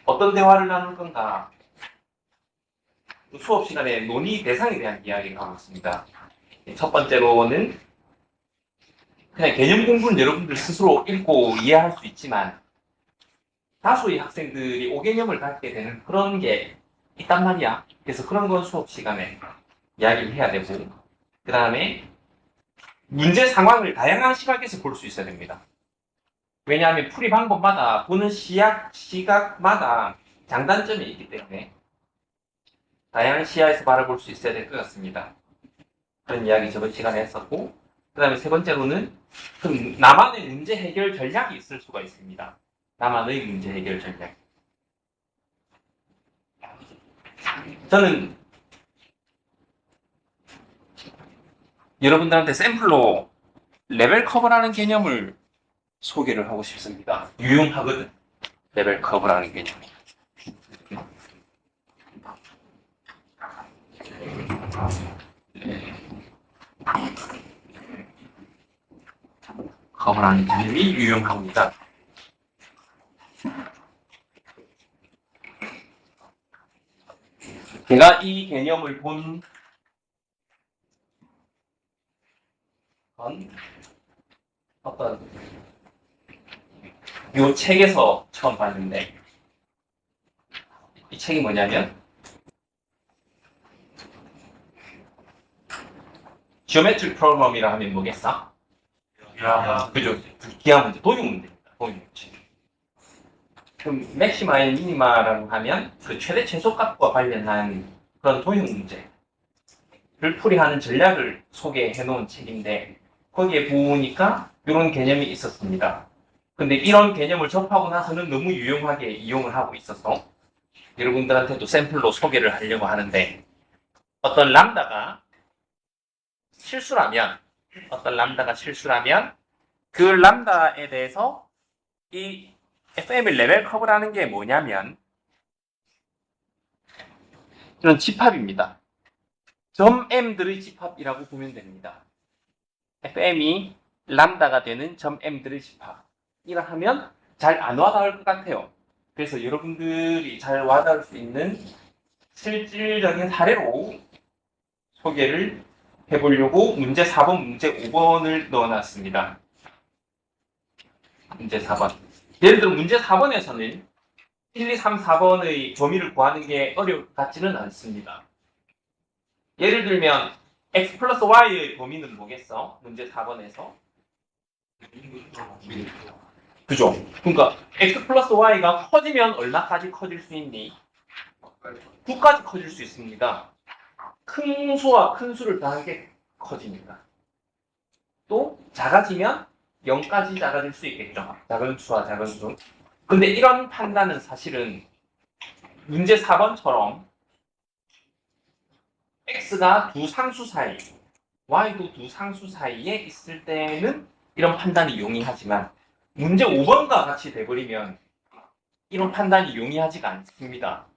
어떤 대화를 나눌 건가? 수업 시간에 논의 대상에 대한 이야기를 하고 있습니다. 첫 번째로는 그냥 개념 공부는 여러분들 스스로 읽고 이해할 수 있지만 다수의 학생들이 오개념을 갖게 되는 그런 게 있단 말이야. 그래서 그런 건 수업 시간에 이야기를 해야 되고, 그 다음에 문제 상황을 다양한 시각에서 볼 수 있어야 됩니다. 왜냐하면 풀이 방법마다 보는 시각마다 장단점이 있기 때문에 다양한 시야에서 바라볼 수 있어야 될 것 같습니다. 그런 이야기 저번 시간에 했었고, 그 다음에 세 번째로는 그럼 나만의 문제 해결 전략이 있을 수가 있습니다. 나만의 문제 해결 전략. 저는 여러분들한테 샘플로 레벨 커브라는 개념을 소개를 하고 싶습니다. 유용하거든. 레벨 커브라는 개념이. 커브라는 개념이 유용합니다. 제가 이 개념을 본 건 어떤 이 책에서 처음 봤는데, 이 책이 뭐냐면 지오메트릭 프로그램이라 하면 뭐겠어? 그죠? 기하 문제, 도형 문제입니다. 도형 문제. 그럼 맥시마 앤 미니마라고 하면 그 최대 최소값과 관련한 그런 도형 문제를 풀이하는 전략을 소개해 놓은 책인데, 거기에 보니까 이런 개념이 있었습니다. 근데 이런 개념을 접하고 나서는 너무 유용하게 이용을 하고 있어서 여러분들한테도 샘플로 소개를 하려고 하는데, 어떤 람다가 실수라면 그 람다에 대해서 이 FM의 레벨 커브라는 게 뭐냐면 이런 집합입니다. 점 M들의 집합이라고 보면 됩니다. FM이 람다가 되는 점 M들의 집합이라 하면 잘 안 와닿을 것 같아요. 그래서 여러분들이 잘 와닿을 수 있는 실질적인 사례로 소개를 해보려고 문제 4번, 문제 5번을 넣어놨습니다. 문제 4번. 예를 들어 문제 4번에서는 1, 2, 3, 4번의 범위를 구하는 게 어려울 것 같지는 않습니다. 예를 들면 x 플러스 y의 범위는 뭐겠어? 문제 4번에서. 그죠? 그러니까 x 플러스 y가 커지면 얼마까지 커질 수 있니? 9까지 커질 수 있습니다. 큰 수와 큰 수를 더한 게 커집니다. 또 작아지면 0까지 작아질 수 있겠죠. 작은 수와 작은 수. 근데 이런 판단은 사실은 문제 4번처럼 x가 두 상수 사이, y도 두 상수 사이에 있을 때는 이런 판단이 용이하지만 문제 5번과 같이 돼버리면 이런 판단이 용이하지가 않습니다.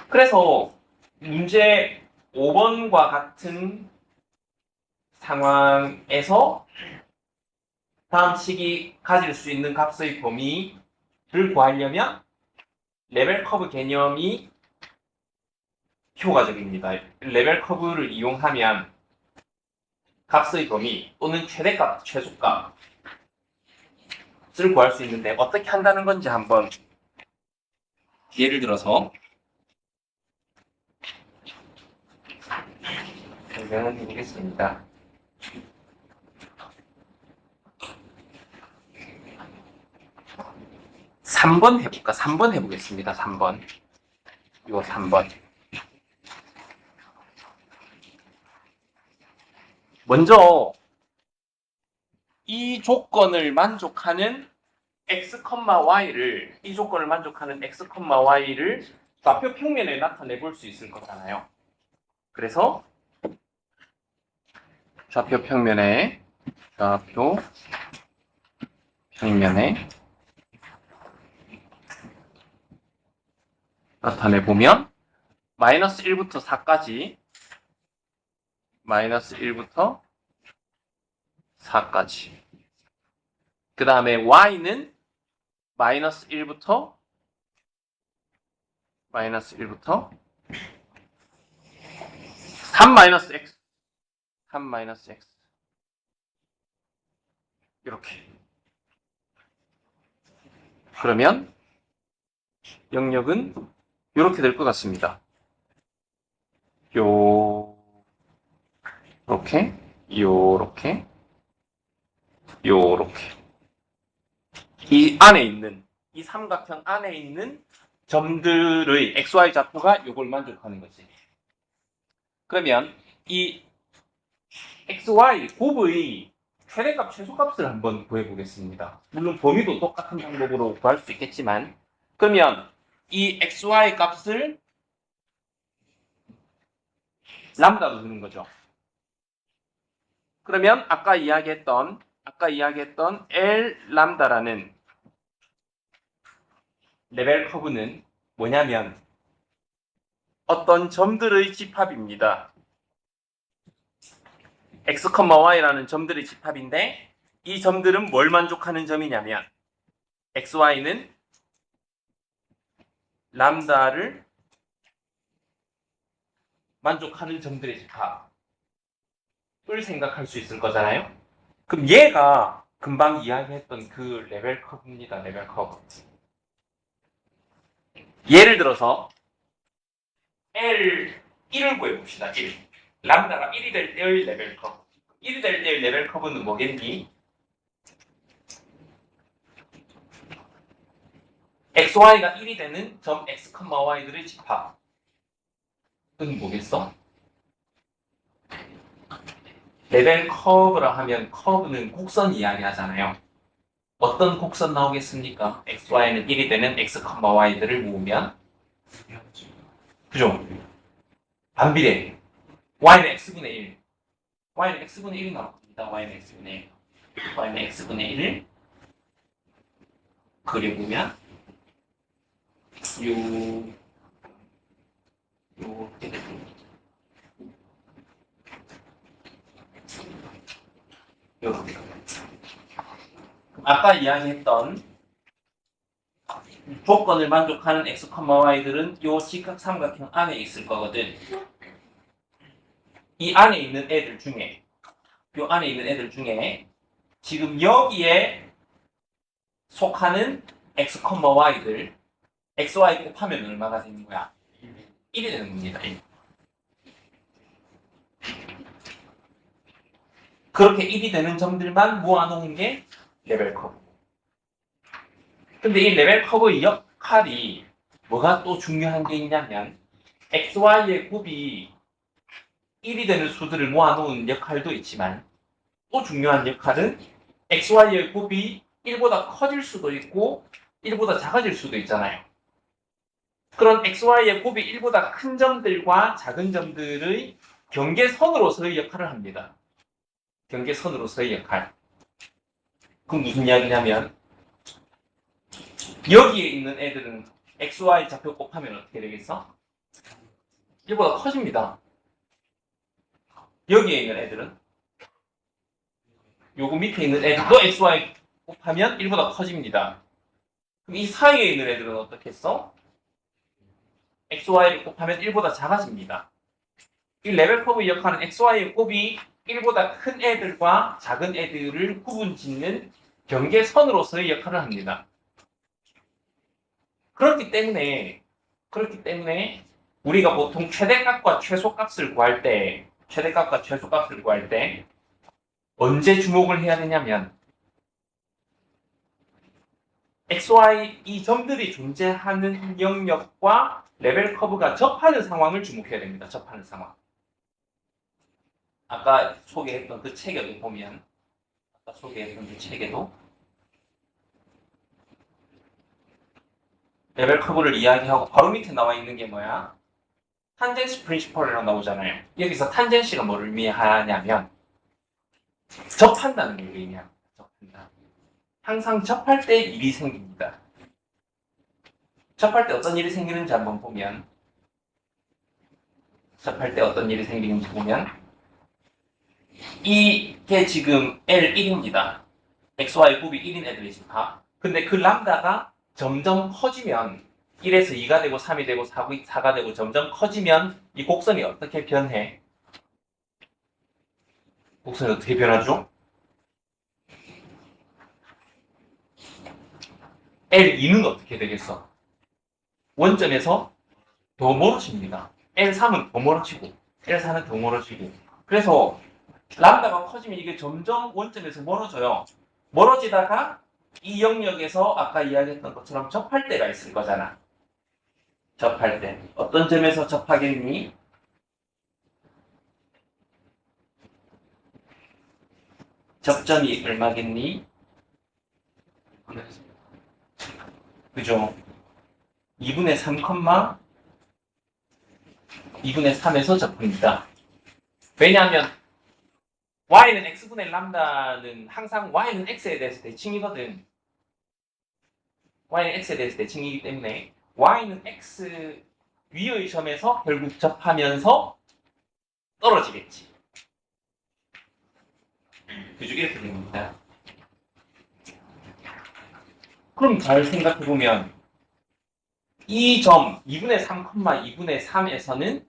그래서 문제 5번과 같은 상황에서 다음 식이 가질 수 있는 값의 범위를 구하려면 레벨 커브 개념이 효과적입니다. 레벨 커브를 이용하면 값의 범위 또는 최대값, 최소값을 구할 수 있는데 어떻게 한다는 건지 한번 예를 들어서 설명을 해보겠습니다. 3번 해볼까? 3번 해보겠습니다. 3번. 이거 3번. 먼저 이 조건을 만족하는 x, y를 이 조건을 만족하는 x, y를 좌표 평면에 나타내 볼 수 있을 거잖아요. 그래서 좌표 평면에 나타내 보면 마이너스 1부터 4까지 그 다음에 y는 마이너스 1부터 3 마이너스 x, 3 마이너스 x 이렇게. 그러면 영역은 이렇게 될 것 같습니다. 요렇게, 요렇게, 요렇게. 이 안에 있는, 이 삼각형 안에 있는 점들의 xy 좌표가 요걸 만족하는 거지. 그러면 이 xy 곱의 최대값, 최소값을 한번 구해보겠습니다. 물론 범위도 똑같은 방법으로 구할 수 있겠지만, 그러면 이 xy 값을 람다로 주는 거죠. 그러면 아까 이야기했던 L 람다라는 레벨 커브는 뭐냐면 어떤 점들의 집합입니다. x, y라는 점들의 집합인데 이 점들은 뭘 만족하는 점이냐면 xy는 람다를 만족하는 점들의 집합을 생각할 수 있을 거잖아요. 그럼 얘가 금방 이야기했던 그 레벨 커브입니다. 레벨 커브. 예를 들어서 L1을 구해봅시다. 1. 람다가 1이 될 때의 레벨 커브. 1이 될 때의 레벨 커브는 뭐겠니? xy가 1이 되는 점 x, y들의 집합은 뭐겠어? 레벨 커브라 하면 커브는 곡선 이야기 하잖아요. 어떤 곡선 나오겠습니까? xy는 1이 되는 x, y들을 모으면 그죠? 반비례. y는 x분의 1. y는 x분의 1이 나옵니다. y는 x분의 1. y는 x분의 1을 그려보면 요렇게 됩니다. 요렇게. 아까 이야기했던 조건을 만족하는 x, y들은 요 직각 삼각형 안에 있을 거거든. 이 안에 있는 애들 중에 지금 여기에 속하는 x, y들 x, y 곱하면 얼마가 되는 거야? 1이 되는 겁니다. 1. 그렇게 1이 되는 점들만 모아놓은 게 레벨 커브. 근데 이 레벨 커브의 역할이 뭐가 또 중요한 게 있냐면 xy의 곱이 1이 되는 수들을 모아놓은 역할도 있지만 또 중요한 역할은 xy의 곱이 1보다 커질 수도 있고 1보다 작아질 수도 있잖아요. 그런 xy의 곱이 1보다 큰 점들과 작은 점들의 경계선으로서의 역할을 합니다. 경계선으로서의 역할. 그럼 무슨 이야기냐면 여기에 있는 애들은 xy 좌표 곱하면 어떻게 되겠어? 1보다 커집니다. 여기에 있는 애들은 요거 밑에 있는 애들도 xy 곱하면 1보다 커집니다. 그럼 이 사이에 있는 애들은 어떻게 했어? xy를 곱하면 1보다 작아집니다. 이 레벨 커브의 역할은 xy의 곱이 1보다 큰 애들과 작은 애들을 구분짓는 경계선으로서의 역할을 합니다. 그렇기 때문에 우리가 보통 최대값과 최소값을 구할 때 언제 주목을 해야 되냐면 xy 이 점들이 존재하는 영역과 레벨 커브가 접하는 상황을 주목해야 됩니다. 접하는 상황. 아까 소개했던 그 책에도 보면 레벨 커브를 이야기하고 바로 밑에 나와 있는 게 뭐야? 탄젠시 프린시펄이라고 나오잖아요. 여기서 탄젠시가 뭐를 의미하냐면 접한다는 걸 의미합니다. 접한다. 항상 접할 때 일이 생깁니다. 접할 때 어떤 일이 생기는지 한번 보면 이게 지금 L1입니다. XY 곱이 1인 애들의 집합. 근데 그 람다가 점점 커지면 1에서 2가 되고 3이 되고 4가 되고 점점 커지면 이 곡선이 어떻게 변해? 곡선이 어떻게 변하죠? L2는 어떻게 되겠어? 원점에서 더 멀어집니다. L3은 더 멀어지고 L4는 더 멀어지고 그래서 람다가 커지면 이게 점점 원점에서 멀어져요. 멀어지다가 이 영역에서 아까 이야기했던 것처럼 접할 때가 있을 거잖아. 접할 때. 어떤 점에서 접하겠니? 접점이 얼마겠니? 그죠? 2분의 3, 2분의 3에서 접합니다. 왜냐하면 y는 x분의 람다는 항상 y는 x에 대해서 대칭이거든. y는 x에 대해서 대칭이기 때문에 y는 x 위의 점에서 결국 접하면서 떨어지겠지. 그죠? 이렇게 됩니다. 그럼 잘 생각해보면 이 점 2분의 3, 2분의 3에서는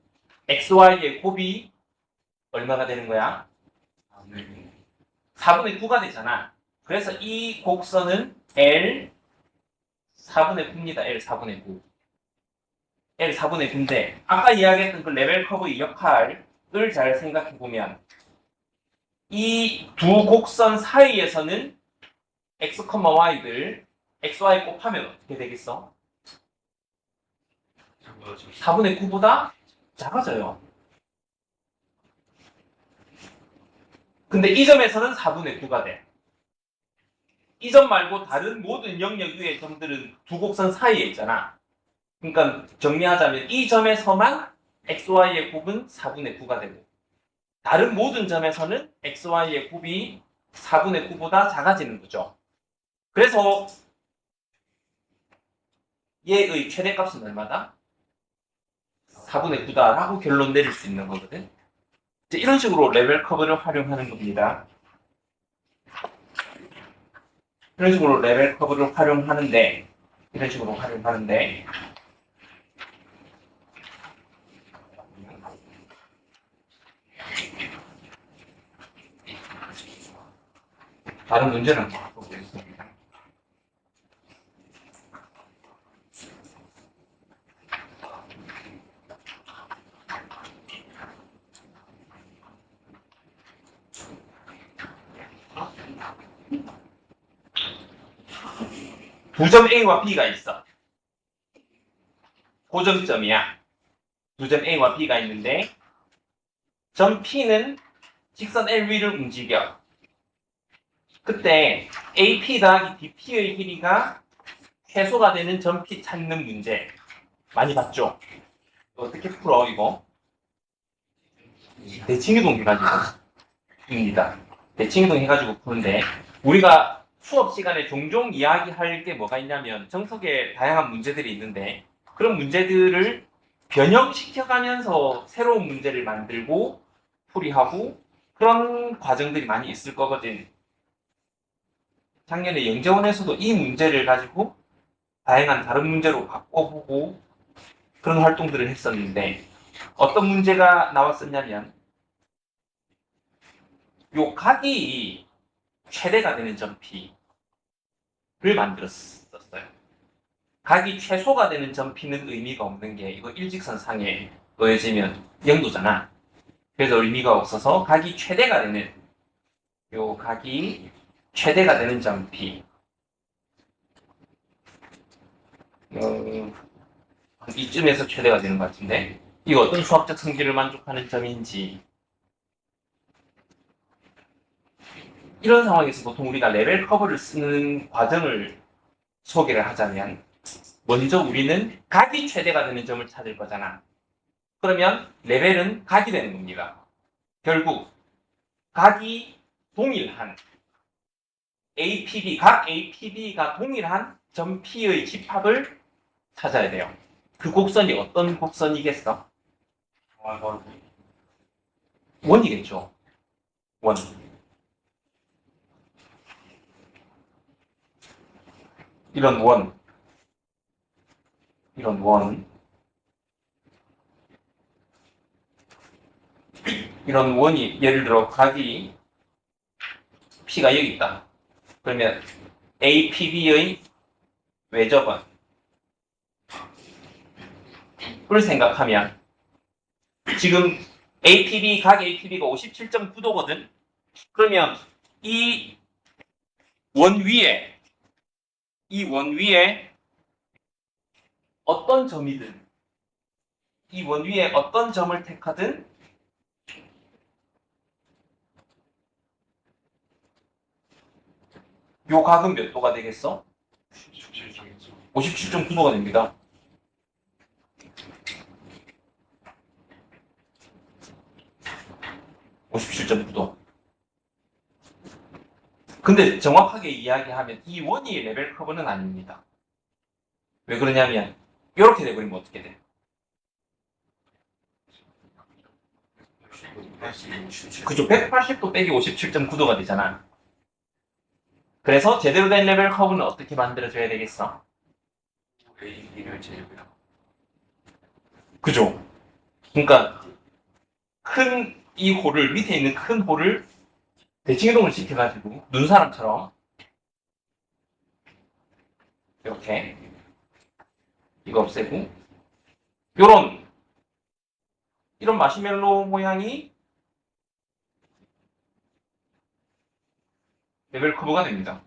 xy의 곱이 얼마가 되는 거야? 4분의 9가 되잖아. 그래서 이 곡선은 L 4분의 9입니다. L 4분의 9. L 4분의 9인데 아까 이야기했던 그 레벨 커브의 역할을 잘 생각해보면 이 두 곡선 사이에서는 x, y들 xy 곱하면 어떻게 되겠어? 4분의 9보다 작아져요. 근데 이 점에서는 4분의 9가 돼. 이 점 말고 다른 모든 영역 위의 점들은 두 곡선 사이에 있잖아. 그러니까 정리하자면 이 점에서만 xy의 곱은 4분의 9가 되고 다른 모든 점에서는 xy의 곱이 4분의 9보다 작아지는 거죠. 그래서 얘의 최대값은 얼마다? 4분의 9다라고 결론 내릴 수 있는 거거든. 이런 식으로 레벨 커브를 활용하는 겁니다. 이런 식으로 레벨 커브를 활용하는데 다른 문제는 보겠습니다. 두 점 A와 B가 있어. 고정점이야. 두 점 A와 B가 있는데 점 P는 직선 L 위를 움직여. 그때 AP 더하기 DP의 길이가 최소가 되는 점 P 찾는 문제 많이 봤죠? 어떻게 풀어 이거? 대칭이동 해가지고입니다. 대칭이동 해가지고 푸는데 우리가 수업 시간에 종종 이야기할 게 뭐가 있냐면 정석에 다양한 문제들이 있는데 그런 문제들을 변형시켜가면서 새로운 문제를 만들고 풀이하고 그런 과정들이 많이 있을 거거든. 작년에 영재원에서도 이 문제를 가지고 다양한 다른 문제로 바꿔보고 그런 활동들을 했었는데 어떤 문제가 나왔었냐면 요 각이 최대가 되는 점 P를 만들었었어요. 각이 최소가 되는 점 P는 의미가 없는 게 이거 일직선상에 놓여지면 0도잖아. 그래서 의미가 없어서 각이 최대가 되는 요 각이 최대가 되는 점 P 이쯤에서 최대가 되는 것 같은데 이거 어떤 수학적 성질을 만족하는 점인지 이런 상황에서 보통 우리가 레벨 커브를 쓰는 과정을 소개를 하자면 먼저 우리는 각이 최대가 되는 점을 찾을 거잖아. 그러면 레벨은 각이 되는 겁니다. 결국 각이 동일한 각 APB가 동일한 점 P의 집합을 찾아야 돼요. 그 곡선이 어떤 곡선이겠어? 원이겠죠. 원. 이런 원, 이런 원, 이런 원이 예를 들어 각이 P가 여기 있다. 그러면 APB의 외접은 을 생각하면 지금 APB, 각 APB가 57.9도거든. 그러면 이 원 위에 어떤 점이든 이 원 위에 어떤 점을 택하든 요 각은 몇 도가 되겠어? 57.9도가 됩니다. (57.9도) 근데 정확하게 이야기하면 이 원이 레벨 커브는 아닙니다. 왜 그러냐면 이렇게 돼버리면 어떻게 돼? 그죠? 180도 빼기 57.9도가 되잖아. 그래서 제대로 된 레벨 커브는 어떻게 만들어줘야 되겠어? 그죠? 그러니까 큰 이 홀을 밑에 있는 큰 홀을 대칭이동을 시켜가지고 눈사람처럼 이렇게 이거 없애고 이런 마시멜로 모양이 레벨 커브가 됩니다.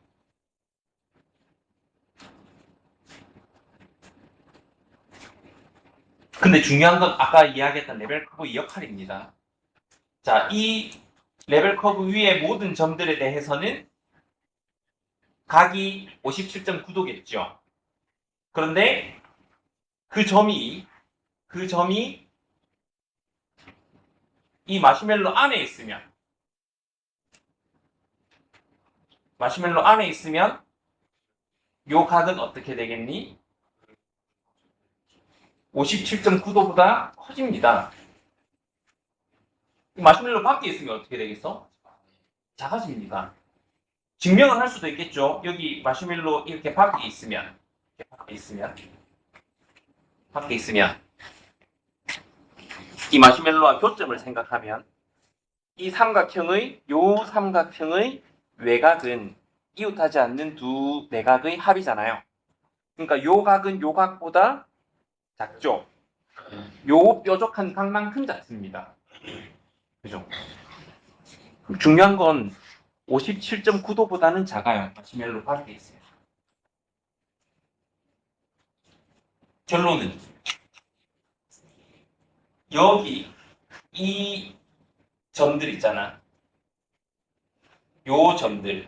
근데 중요한 건 아까 이야기했던 레벨 커브의 역할입니다. 자, 이 레벨 커브 위의 모든 점들에 대해서는 각이 57.9도겠죠. 그런데 그 점이 이 마시멜로 안에 있으면 요 각은 어떻게 되겠니? 57.9도보다 커집니다. 마시멜로 밖에 있으면 어떻게 되겠어? 작아집니다. 증명을 할 수도 있겠죠. 여기 마시멜로 이렇게 밖에 있으면 이 마시멜로와 교점을 생각하면 이 삼각형의 외곽은 이웃하지 않는 두 내각의 합이잖아요. 그러니까 요 각은 요 각보다 작죠. 요 뾰족한 각만큼 작습니다. 그죠? 중요한 건 57.9도보다는 작아요. 마시멜로 밖에 있어요. 결론은 여기 이 점들 있잖아. 요 점들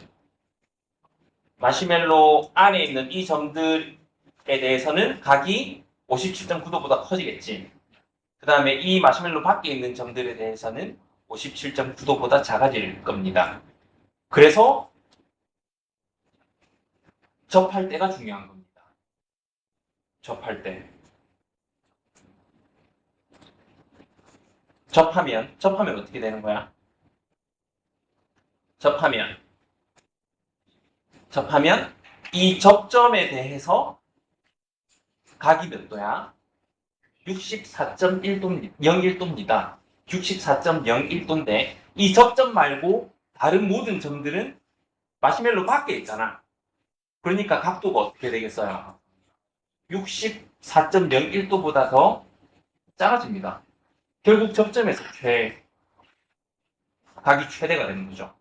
마시멜로 안에 있는 이 점들에 대해서는 각이 57.9도보다 커지겠지. 그 다음에 이 마시멜로 밖에 있는 점들에 대해서는 57.9도보다 작아질 겁니다. 그래서 접할 때가 중요한 겁니다. 접할 때. 접하면 어떻게 되는 거야? 접하면 이 접점에 대해서 각이 몇 도야? 64.01도입니다. 64.01도인데 이 접점 말고 다른 모든 점들은 마시멜로 밖에 있잖아. 그러니까 각도가 어떻게 되겠어요? 64.01도보다 더 작아집니다. 결국 접점에서 각이 최대가 되는 거죠.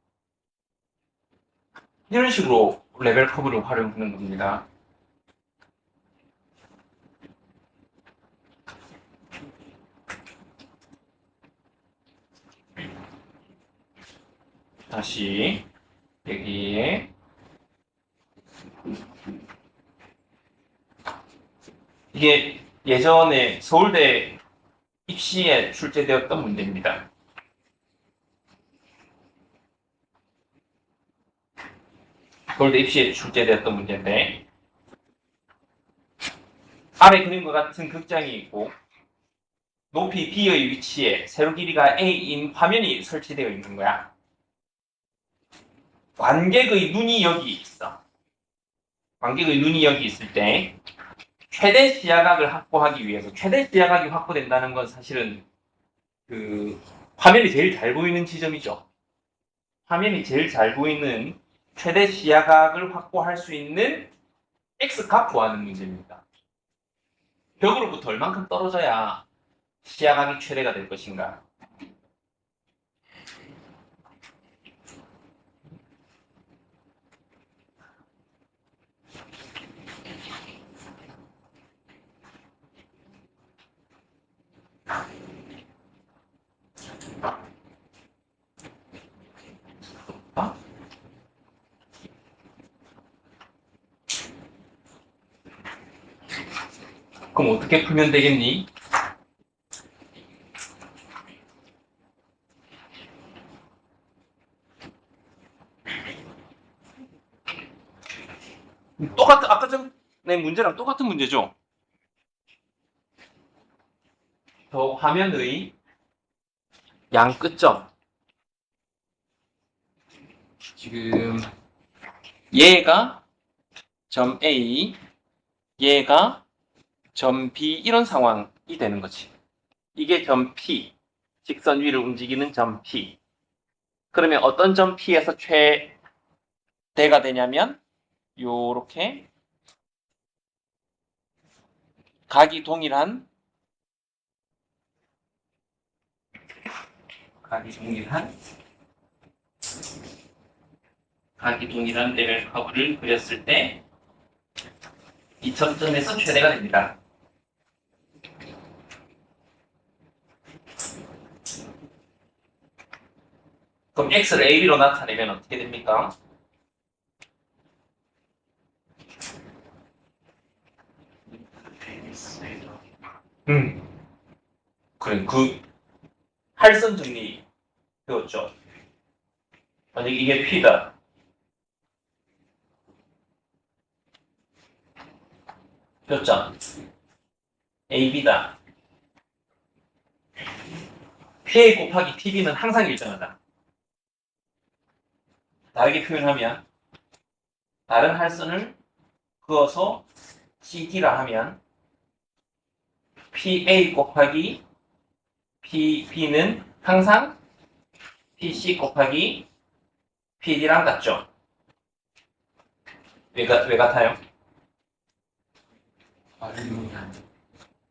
이런 식으로 레벨 커브를 활용하는 겁니다. 다시 여기에 이게 예전에 서울대 입시에 출제되었던 문제입니다. 서울대 입시에 출제되었던 문제인데 아래 그림과 같은 극장이 있고 높이 B의 위치에 세로 길이가 A인 화면이 설치되어 있는 거야. 관객의 눈이 여기 있어. 관객의 눈이 여기 있을 때 최대 시야각을 확보하기 위해서 최대 시야각이 확보된다는 건 사실은 그 화면이 제일 잘 보이는 지점이죠. 화면이 제일 잘 보이는 최대 시야각을 확보할 수 있는 X값 구하는 문제입니다. 벽으로부터 얼만큼 떨어져야 시야각이 최대가 될 것인가? 아? 그럼 어떻게 풀면 되겠니? 아까 전에 문제랑 똑같은 문제죠? 저 화면의 양 끝점. 지금 얘가 점 A, 얘가 점 B 이런 상황이 되는 거지. 이게 점 P, 직선 위를 움직이는 점 P. 그러면 어떤 점 P에서 최대가 되냐면 요렇게 각이 동일한 레벨 커브를 그렸을 때 이 접점에서 최대가 됩니다. 그럼 x를 AB로 나타내면 어떻게 됩니까? 그래, 그 할선 정리 배웠죠? 만약에 이게 P다. 표점 AB다. PA 곱하기 PB는 항상 일정하다. 다르게 표현하면 다른 할선을 그어서 CD라 하면 PA 곱하기 PB는 항상 PC 곱하기 PD랑 같죠? 왜 같아요?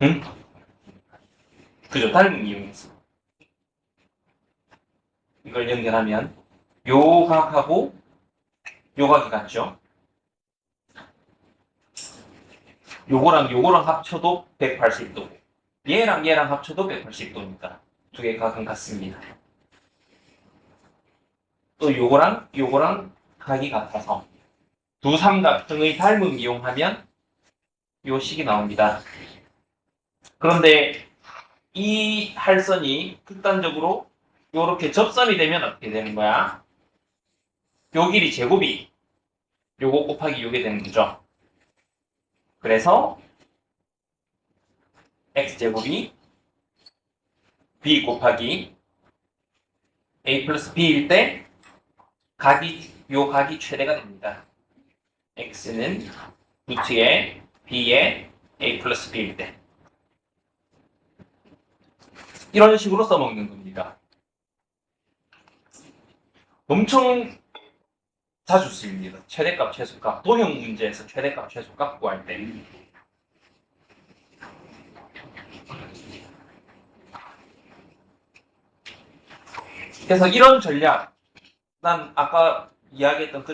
응? 그죠? 닮은 이용했어. 이걸 연결하면 요 각하고 요 각이 같죠? 요거랑 합쳐도 180도고 얘랑 합쳐도 180도니까 두 개 각은 같습니다. 또 요거랑 각이 같아서 두 삼각형의 닮음 이용하면 요 식이 나옵니다. 그런데 이 할선이 극단적으로 요렇게 접선이 되면 어떻게 되는 거야? 요 길이 제곱이 요거 곱하기 요게 되는 거죠. 그래서 x제곱이 b 곱하기 a 플러스 b일 때 요 각이 최대가 됩니다. x는 루트에 b에 a 플러스 b일 때 이런 식으로 써먹는 겁니다. 엄청 자주 쓰입니다. 최대값, 최소값, 도형 문제에서 최대값, 최소값 구할 때. 그래서 이런 전략, 난 아까 이야기했던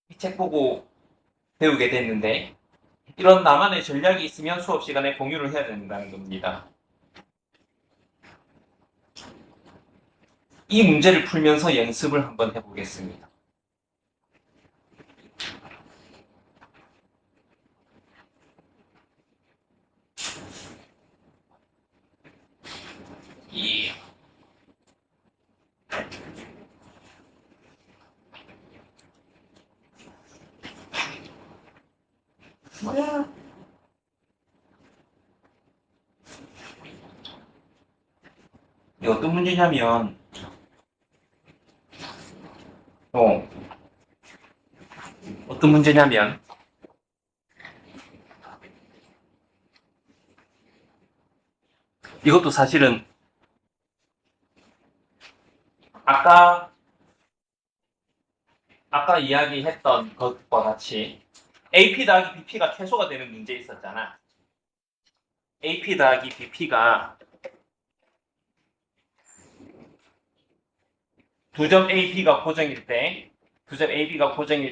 이 책 보고 배우게 됐는데, 이런 나만의 전략이 있으면 수업 시간에 공유를 해야 된다는 겁니다. 이 문제를 풀면서 연습을 한번 해보겠습니다. 뭐야? 이게 어떤 문제냐면, 어떤 어떤 문제냐면 이것도 사실은 아까 이야기했던 것과 같이 AP 더하기 BP가 최소가 되는 문제 있었잖아. AP 더하기 BP가 두 점 AB가 고정일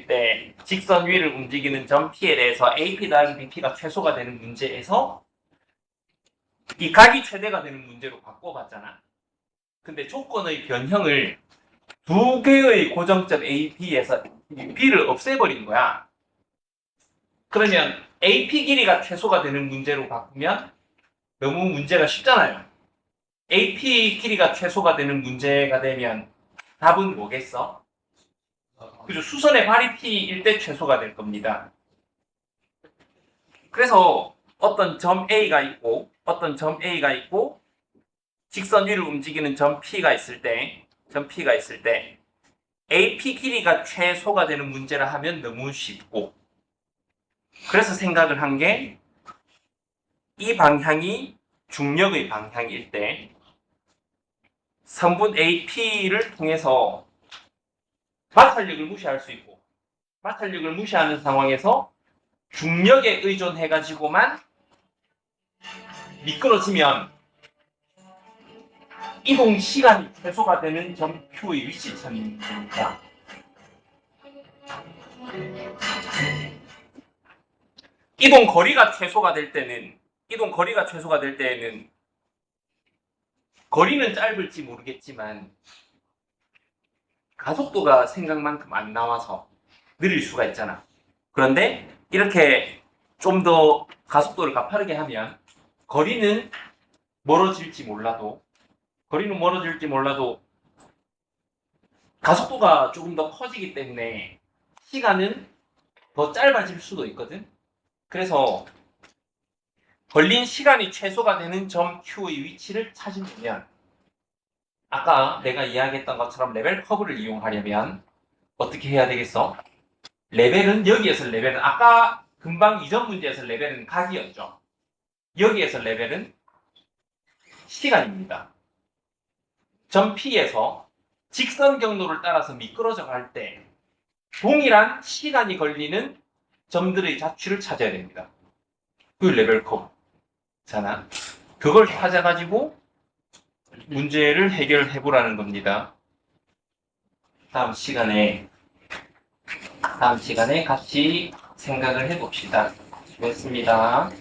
때 직선 위를 움직이는 점 P에 대해서 AP 더하기 BP가 최소가 되는 문제에서 이 각이 최대가 되는 문제로 바꿔봤잖아. 근데 조건의 변형을 두 개의 고정점 A, B에서 B를 없애버린 거야. 그러면 AP 길이가 최소가 되는 문제로 바꾸면 너무 문제가 쉽잖아요. AP 길이가 최소가 되는 문제가 되면 답은 뭐겠어? 그죠? 수선의 바리티일 때 최소가 될 겁니다. 그래서 어떤 점 A가 있고 직선 위를 움직이는 점 P가 있을 때 AP 길이가 최소가 되는 문제라 하면 너무 쉽고, 그래서 생각을 한 게 이 방향이 중력의 방향일 때 선분 AP를 통해서 마찰력을 무시할 수 있고, 마찰력을 무시하는 상황에서 중력에 의존해가지고만 미끄러지면 이동 시간이 최소가 되는 점 Q의 위치점입니다. 이동 거리가 최소가 될 때는 거리는 짧을지 모르겠지만 가속도가 생각만큼 안 나와서 느릴 수가 있잖아. 그런데 이렇게 좀 더 가속도를 가파르게 하면 거리는 멀어질지 몰라도 가속도가 조금 더 커지기 때문에 시간은 더 짧아질 수도 있거든. 그래서 걸린 시간이 최소가 되는 점 Q의 위치를 찾으려면 아까 내가 이야기했던 것처럼 레벨 커브를 이용하려면 어떻게 해야 되겠어? 레벨은 아까 금방 이전 문제에서 레벨은 각이었죠. 여기에서 레벨은 시간입니다. 점 P에서 직선 경로를 따라서 미끄러져 갈 때 동일한 시간이 걸리는 점들의 자취를 찾아야 됩니다. 그 레벨 커브잖아. 그걸 찾아가지고 문제를 해결해 보라는 겁니다. 다음 시간에 같이 생각을 해봅시다. 수고했습니다.